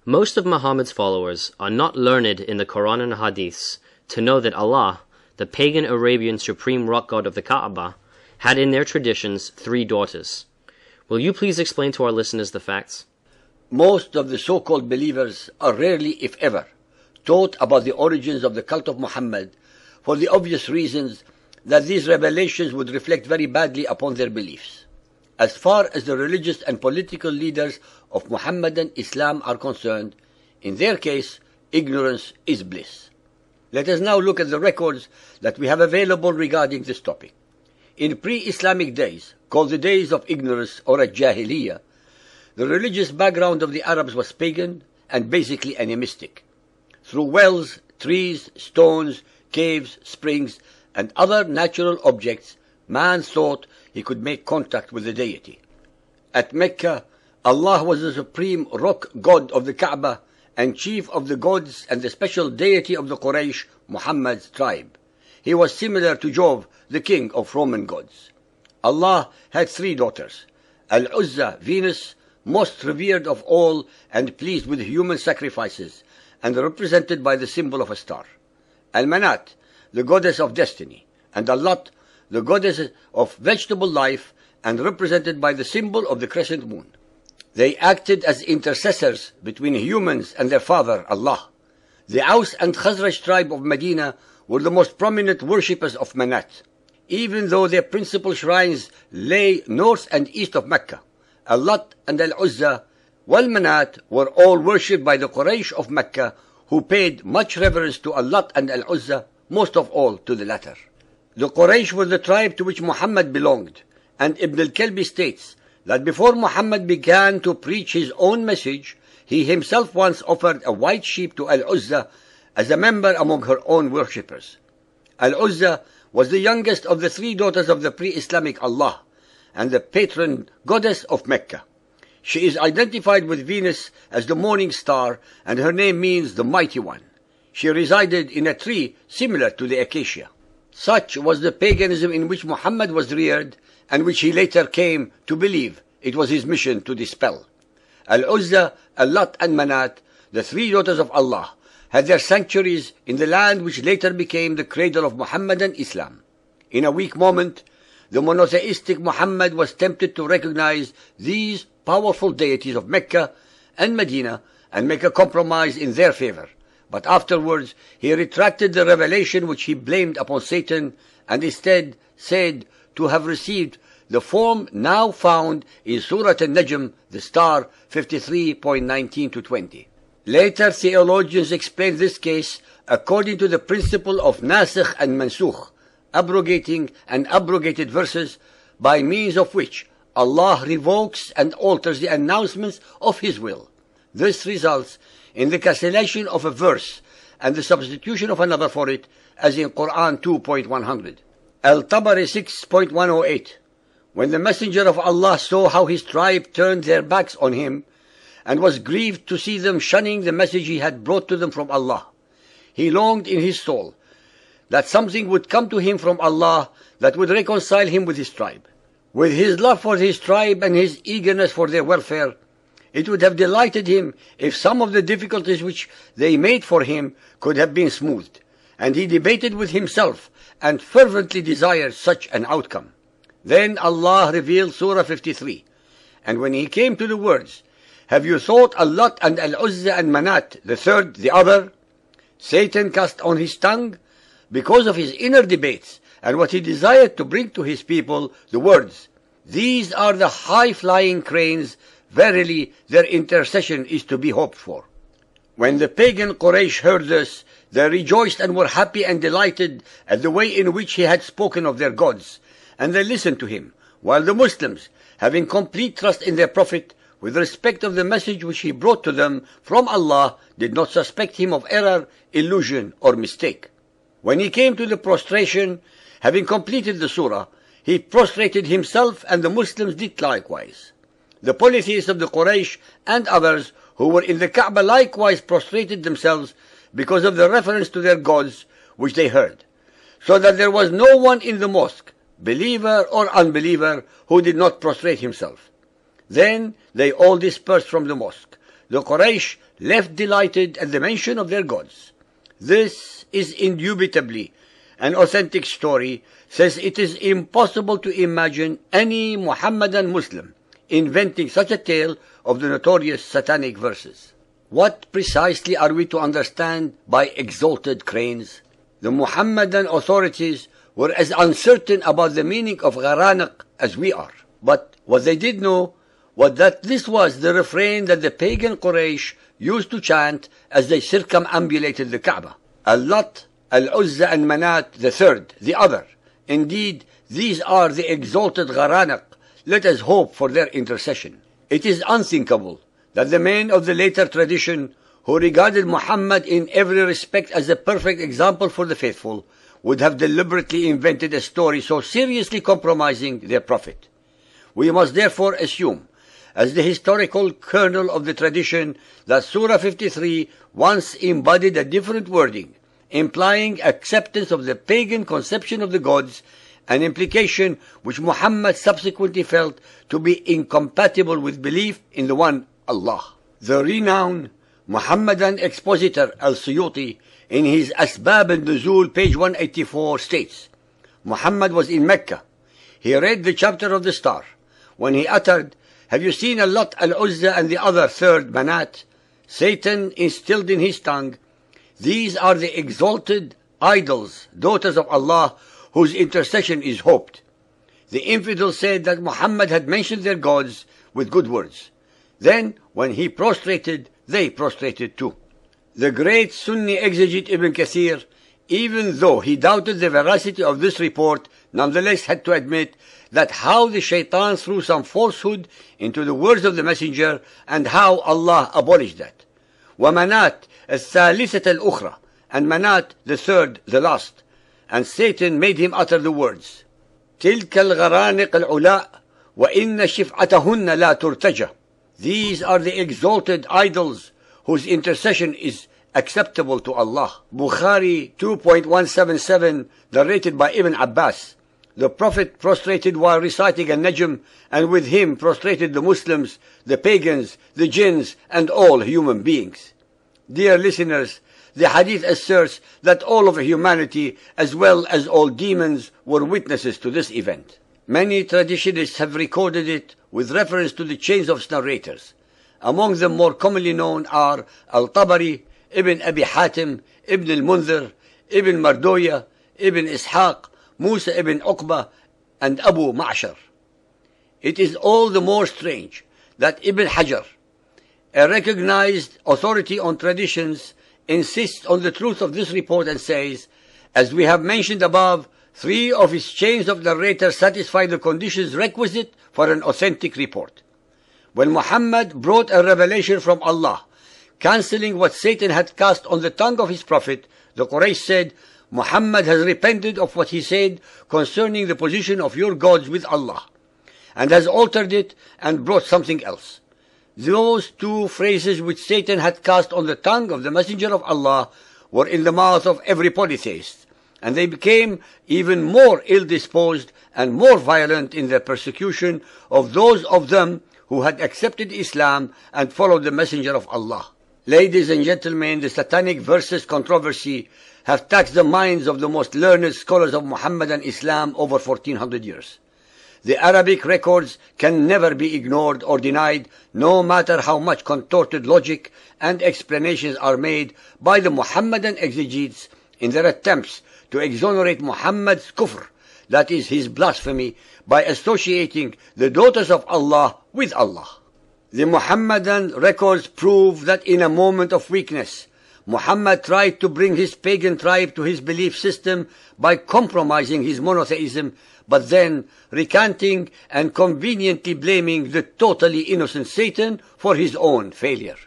Most of Muhammad's followers are not learned in the Quran and Hadiths to know that Allah, the pagan Arabian supreme rock god of the Kaaba, had in their traditions 3 daughters. Will you please explain to our listeners the facts? Most of the so-called believers are rarely, if ever, taught about the origins of the cult of Muhammad for the obvious reasons that these revelations would reflect very badly upon their beliefs. As far as the religious and political leaders of Muhammadan Islam are concerned, in their case, ignorance is bliss. Let us now look at the records that we have available regarding this topic. In pre-Islamic days, called the days of ignorance or Jahiliyyah, the religious background of the Arabs was pagan and basically animistic. Through wells, trees, stones, caves, springs, and other natural objects, man thought he could make contact with the deity. At Mecca, Allah was the supreme rock god of the Kaaba and chief of the gods and the special deity of the Quraysh, Muhammad's tribe. He was similar to Jove, the king of Roman gods. Allah had 3 daughters. Al-Uzza, Venus, most revered of all and pleased with human sacrifices, and represented by the symbol of a star. Al-Manat, the goddess of destiny, and Al-Lat, the goddess of vegetable life, and represented by the symbol of the crescent moon. They acted as intercessors between humans and their father, Allah. The Aus and Khazraj tribe of Medina were the most prominent worshippers of Manat. Even though their principal shrines lay north and east of Mecca, Al-Lat and Al-Uzza, Wal-Manat were all worshipped by the Quraysh of Mecca, who paid much reverence to Al-Lat and Al-Uzza, most of all to the latter. The Quraysh were the tribe to which Muhammad belonged, and Ibn al-Kalbi states that before Muhammad began to preach his own message, he himself once offered a white sheep to Al-Uzza as a member among her own worshippers. Al-Uzza was the youngest of the 3 daughters of the pre-Islamic Allah, and the patron goddess of Mecca. She is identified with Venus as the morning star, and her name means the mighty one. She resided in a tree similar to the acacia. Such was the paganism in which Muhammad was reared, and which he later came to believe it was his mission to dispel. Al-Uzza, Al-Lat and Manat, the 3 daughters of Allah, had their sanctuaries in the land which later became the cradle of Muhammadan Islam. In a weak moment, the monotheistic Muhammad was tempted to recognize these powerful deities of Mecca and Medina and make a compromise in their favor. But afterwards, he retracted the revelation which he blamed upon Satan and instead said to have received the form now found in Surah An-Najm, the star 53.19-20. Later theologians explained this case according to the principle of nasikh and mansukh, abrogating and abrogated verses, by means of which Allah revokes and alters the announcements of His will. This results in the cancellation of a verse and the substitution of another for it, as in Quran 2.100. Al-Tabari 6.108. When the Messenger of Allah saw how his tribe turned their backs on him, and was grieved to see them shunning the message he had brought to them from Allah, he longed in his soul that something would come to him from Allah that would reconcile him with his tribe. With his love for his tribe and his eagerness for their welfare, it would have delighted him if some of the difficulties which they made for him could have been smoothed, and he debated with himself and fervently desired such an outcome. Then Allah revealed Surah 53, and when he came to the words, "Have you thought Al-Lat and Al-Uzza and Manat, the third, the other?" Satan cast on his tongue, because of his inner debates and what he desired to bring to his people, the words, "These are the high-flying cranes, verily their intercession is to be hoped for." When the pagan Quraysh heard this, they rejoiced and were happy and delighted at the way in which he had spoken of their gods, and they listened to him, while the Muslims, having complete trust in their Prophet, with respect of the message which he brought to them from Allah, did not suspect him of error, illusion, or mistake. When he came to the prostration, having completed the surah, he prostrated himself, and the Muslims did likewise. The polytheists of the Quraysh and others who were in the Kaaba likewise prostrated themselves because of the reference to their gods which they heard, so that there was no one in the mosque, believer or unbeliever, who did not prostrate himself. Then they all dispersed from the mosque. The Quraysh left delighted at the mention of their gods. This is indubitably an authentic story, says it is impossible to imagine any Muhammadan Muslim inventing such a tale of the notorious satanic verses. What precisely are we to understand by exalted cranes? The Muhammadan authorities were as uncertain about the meaning of gharaniq as we are. But what they did know was that this was the refrain that the pagan Quraysh used to chant as they circumambulated the Kaaba. Al-Lat, Al-Uzza and Manat, the third, the other. Indeed, these are the exalted gharaniq. Let us hope for their intercession. It is unthinkable that the men of the later tradition, who regarded Muhammad in every respect as a perfect example for the faithful, would have deliberately invented a story so seriously compromising their prophet. We must therefore assume, as the historical kernel of the tradition, that Surah 53 once embodied a different wording, implying acceptance of the pagan conception of the gods, an implication which Muhammad subsequently felt to be incompatible with belief in the one Allah. The renowned Muhammadan expositor Al-Suyuti, in his Asbab al-Nuzul, page 184, states, Muhammad was in Mecca. He read the chapter of the star. When he uttered, "Have you seen Al-Lat, Al-Uzza and the other third, Manat?" Satan instilled in his tongue, "These are the exalted idols, daughters of Allah, whose intercession is hoped." The infidel said that Muhammad had mentioned their gods with good words. Then, when he prostrated, they prostrated too. The great Sunni exegete Ibn Kathir, even though he doubted the veracity of this report, nonetheless had to admit that how the shaitan threw some falsehood into the words of the messenger and how Allah abolished that. وَمَنَاتْ الثَّالِثَةَ الْأُخْرَى, and Manat, the third, the last. And Satan made him utter the words, تِلْكَ الْغَرَانِقَ الْعُلَاء وَإِنَّ شِفْعَتَهُنَّ لَا تُرْتَجَى. These are the exalted idols whose intercession is acceptable to Allah. Bukhari 2.177, narrated by Ibn Abbas. The Prophet prostrated while reciting An-Najm, and with him prostrated the Muslims, the pagans, the jinns, and all human beings. Dear listeners, the hadith asserts that all of humanity, as well as all demons, were witnesses to this event. Many traditionists have recorded it with reference to the chains of narrators. Among them more commonly known are Al-Tabari, Ibn Abi Hatim, Ibn al-Munzir, Ibn Mardoya, Ibn Ishaq, Musa ibn Uqba, and Abu Ma'shar. It is all the more strange that Ibn Hajar, a recognized authority on traditions, insists on the truth of this report and says, as we have mentioned above, 3 of his chains of narrators satisfy the conditions requisite for an authentic report. When Muhammad brought a revelation from Allah, cancelling what Satan had cast on the tongue of his prophet, the Quraysh said, Muhammad has repented of what he said concerning the position of your gods with Allah, and has altered it and brought something else. Those 2 phrases which Satan had cast on the tongue of the Messenger of Allah were in the mouth of every polytheist, and they became even more ill-disposed and more violent in their persecution of those of them who had accepted Islam and followed the Messenger of Allah. Ladies and gentlemen, the satanic verses controversy have taxed the minds of the most learned scholars of Muhammadan Islam over 1400 years. The Arabic records can never be ignored or denied, no matter how much contorted logic and explanations are made by the Muhammadan exegetes in their attempts to exonerate Muhammad's kufr, that is his blasphemy, by associating the daughters of Allah with Allah. The Muhammadan records prove that in a moment of weakness, Muhammad tried to bring his pagan tribe to his belief system by compromising his monotheism, but then recanting and conveniently blaming the totally innocent Satan for his own failure.